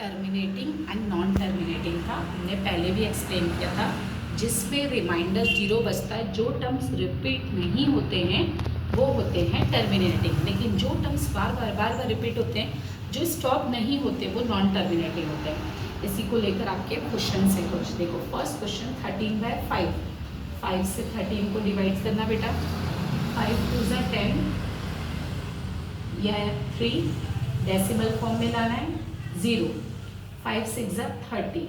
Terminating and non terminating था, हमने पहले भी एक्सप्लेन किया था, जिसमें रिमाइंडर जीरो बचता है। जो टर्म्स रिपीट नहीं होते हैं वो होते हैं टर्मिनेटिंग, लेकिन जो टर्म्स बार बार रिपीट होते हैं, जो स्टॉप नहीं होते, वो नॉन टर्मिनेटिंग होते हैं। इसी को लेकर आपके क्वेश्चन से कुछ देखो। फर्स्ट क्वेश्चन 13/5, 5 से 13 को डिवाइड करना बेटा। 5 2 ज़ा 10, यह 3 डेसिमल फॉर्म में लाना है 0, 5 6 ज़ा 30,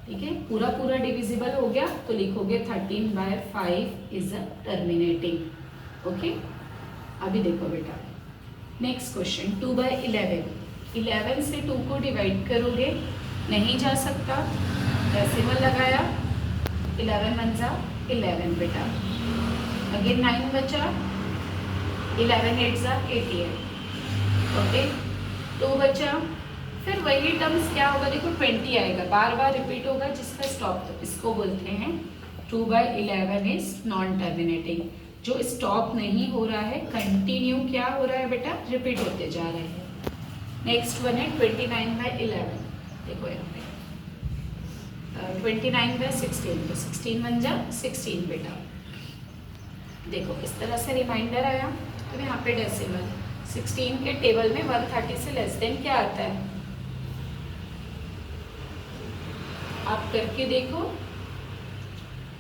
ठीक है। पूरा पूरा डिविजिबल हो गया तो लिखोगे 13/5 इज अ टर्मिनेटिंग। ओके, अभी देखो बेटा नेक्स्ट क्वेश्चन 2/11, 11 से 2 को डिवाइड करोगे, नहीं जा सकता, डेसिमल लगाया, 11 1 ज़ा 11 बेटा। अगेन 9 बचा, 11 8 ज़ा 88, ओके। 2 बचा, फिर वही टर्म्स क्या होगा देखो 20 आएगा, बार बार रिपीट होगा जिसका स्टॉप, तो इसको बोलते हैं 2/11 इज नॉन टर्मिनेटिंग। जो स्टॉप नहीं हो रहा है, कंटिन्यू क्या हो रहा है बेटा, रिपीट होते जा रहे हैं। नेक्स्ट वन है 29/11, देखो यहाँ पे 29/16, तो 16 1 ज़ा 16 बेटा। देखो इस तरह से रिमाइंडर आया, तो यहाँ पे डेसिमल 16 के टेबल में 130 से लेस देन क्या आता है, आप करके देखो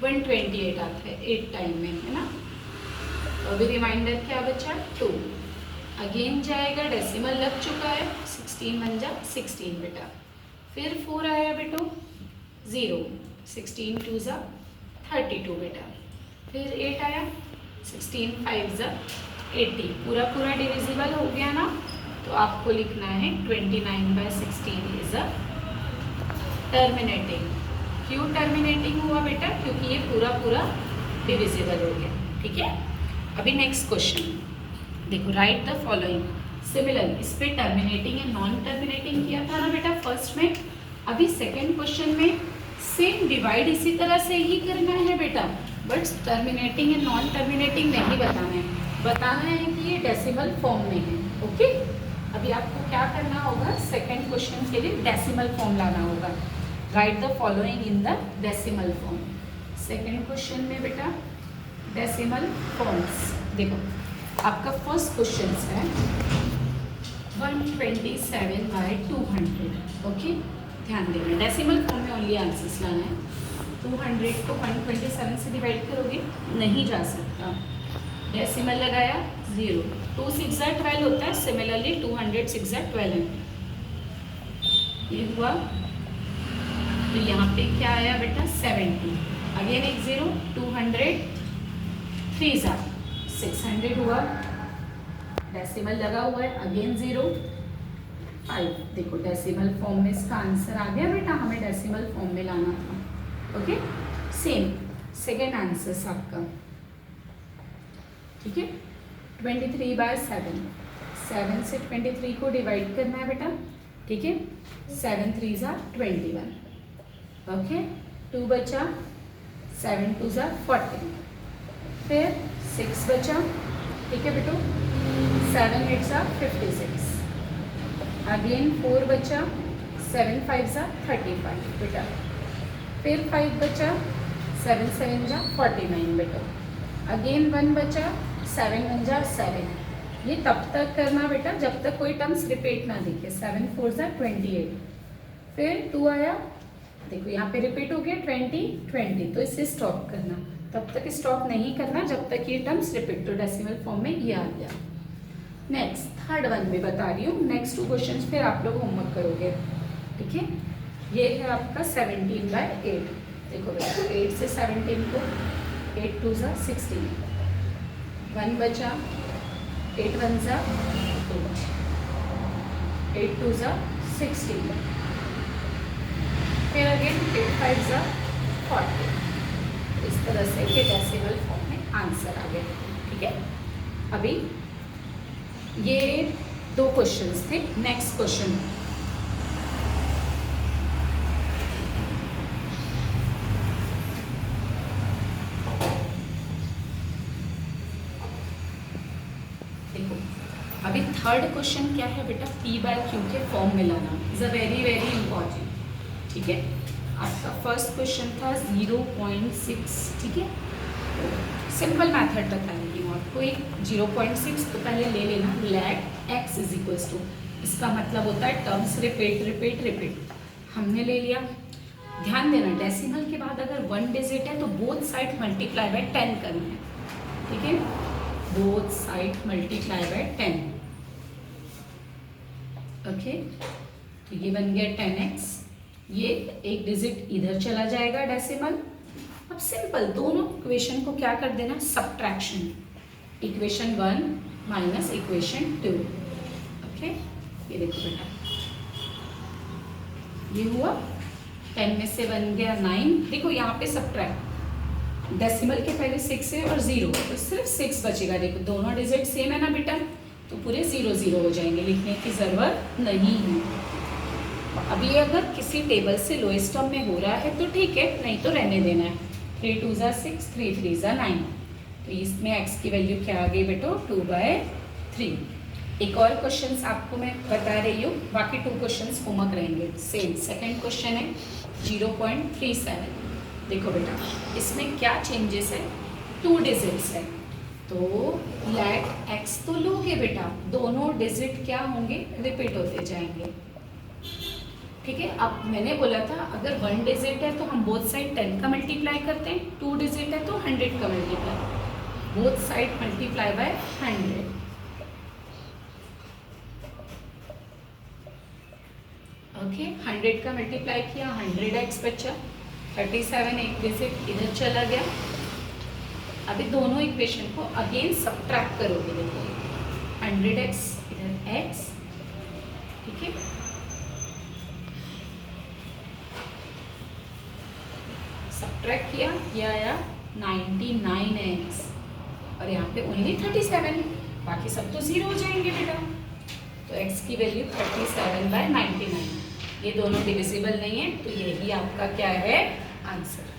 128 आता है 8 टाइम में, है ना। तो अभी रिमाइंडर क्या बचा 2, अगेन जाएगा, डेसिमल लग चुका है, 16 1 ज़ा 16 बेटा। फिर 4 आया बेटो 0, 16 2 ज़ा 32 बेटा। फिर 8 आया, 16 5 ज़ा 80, पूरा पूरा डिविजिबल हो गया ना, तो आपको लिखना है 29/16 इज अ टर्मिनेटिंग। क्यों टर्मिनेटिंग हुआ बेटा, क्योंकि ये पूरा पूरा डिविजिबल हो गया, ठीक है। अभी नेक्स्ट क्वेश्चन देखो, राइट द फॉलोइंग सिमिलर, इस पे टर्मिनेटिंग एंड नॉन टर्मिनेटिंग किया था ना बेटा फर्स्ट में। अभी सेकेंड क्वेश्चन में सेम डिवाइड इसी तरह से ही करना है बेटा, but terminating and non terminating नहीं बताना है, बताना है कि ये डेसिमल फॉर्म में है। ओके, अभी आपको क्या करना होगा, सेकेंड क्वेश्चन के लिए डेसिमल फॉर्म लाना होगा। Right the following in the decimal form. Second question में बेटा डेसिमल फॉर्म्स देखो, आपका फर्स्ट क्वेश्चन है 127/200, ओके। ध्यान देना डेसिमल फॉर्म में ओनली आंसर्स लाना है। 200 को 127 से डिवाइड करोगे, नहीं जा सकता, डेसिमल लगाया 0, 2 6 ज़ा 12 होता है, सिमिलरली 200 6 ज़ा 12, ये हुआ। तो यहाँ पे क्या आया बेटा 70, अगेन एक 0, 200 3 ज़ा 600 हुआ, डेसिमल लगा हुआ है, अगेन 0 5, देखो डेसिमल फॉर्म में इसका आंसर आ गया बेटा, हमें डेसिमल फॉर्म में लाना था। ओके, सेम सेकेंड आंसर आपका, ठीक है। 23/7, 7 से 23 को डिवाइड करना है बेटा, ठीक है। 7 3 ज़ा 21, ओके। 2 बचा, 7 2 ज़ा 40, फिर 6 बचा, ठीक है बेटो, 7 8 ज़ा 56, अगेन 4 बचा, 7 5 ज़ा 35 बेटा। फिर 5 बचा, 7 7 ज़ा 49 बेटा। अगेन 1 बचा, 7 1 ज़ा 7, ये तब तक करना बेटा जब तक कोई टर्म्स रिपीट ना दिखे। 7 4 ज़ा 28, फिर 2 आया, देखो यहाँ पे रिपीट हो गया 20 20, तो इसे स्टॉप करना, तब तक स्टॉप नहीं करना जब तक ये टर्म्स रिपीट, तो डेसिमल फॉर्म में ये आ गया। नेक्स्ट थर्ड वन में बता रही हूँ, नेक्स्ट 2 क्वेश्चन फिर आप लोग होमवर्क करोगे, ठीक है। ये है आपका 17/8, देखो बेटा 8 से 17 को 8 2 ज़ा 16, 1 बचा, 8 1 ज़ा 2, 8 2 ज़ा 16, फिर अगेन 8 5 ज़ा 40, इस तरह से ये डेसिमल फॉर्म में आंसर आ गया, ठीक है। अभी ये 2 क्वेश्चंस थे। नेक्स्ट क्वेश्चन देखो, अभी थर्ड क्वेश्चन क्या है बेटा, P/Q के फॉर्म में लाना, इज अ वेरी ठीक है, आपका फर्स्ट क्वेश्चन था 0.6, ठीक है। सिंपल मैथड बता रही हूँ आपको, एक 0.6 तो पहले ले लेना, let x is equals to, इसका मतलब होता है टर्म्स रिपीट रिपीट रिपीट, हमने ले लिया। ध्यान देना डेसिमल के बाद अगर 1 डिजिट है तो बोथ साइड मल्टीप्लाई बाय 10 करना है, ठीक है, both side multiply by 10, okay. तो ये बन गया 10x, ये एक डिजिट इधर चला जाएगा डेसिमल। अब सिंपल दोनों इक्वेशन को क्या कर देना, subtraction, equation 1 minus equation 2, okay. ये देखो बेटा, ये हुआ 10 में से बन गया 9, देखो यहाँ पे सब्ट्रैक्ट, डेसिमल के पहले 6 है और 0, तो सिर्फ 6 बचेगा। देखो दोनों डिजिट सेम है ना बेटा, तो पूरे 0 0 हो जाएंगे, लिखने की ज़रूरत नहीं है। अभी अगर किसी टेबल से लोएस्ट टर्म में हो रहा है तो ठीक है, नहीं तो रहने देना है। 3 2 ज़ा 6, 3 3 ज़ा 9, तो इसमें x की वैल्यू क्या आ गई बेटो, 2/3। एक और क्वेश्चन आपको मैं बता रही हूँ, बाकी 2 क्वेश्चन होमवर्क रहेंगे सेम। सेकेंड क्वेश्चन है 0.37, देखो बेटा इसमें क्या चेंजेस है, 2 डिजिट्स है, तो लेट x तो लोगे बेटा, दोनों डिजिट क्या होंगे, रिपीट होते जाएंगे, ठीक है। अब मैंने बोला था अगर 1 डिजिट है तो हम बोथ साइड 10 का मल्टीप्लाई करते हैं, 2 डिजिट है तो 100 का multiply, both side multiply by 100, okay. 100 का मल्टीप्लाई किया, 100x बचा, 37 एक डिजिट इधर चला गया। अभी दोनों इक्वेशन को अगेन सब्ट्रैक्ट करोगे, देखो 100x इधर x, ठीक है, सब्ट्रैक्ट किया, ये आया 99x, और यहाँ पे ओनली 37, बाकी सब तो 0 हो जाएंगे बेटा, तो x की वैल्यू 37/99, ये दोनों डिविजिबल नहीं है, तो यही आपका क्या है आंसर।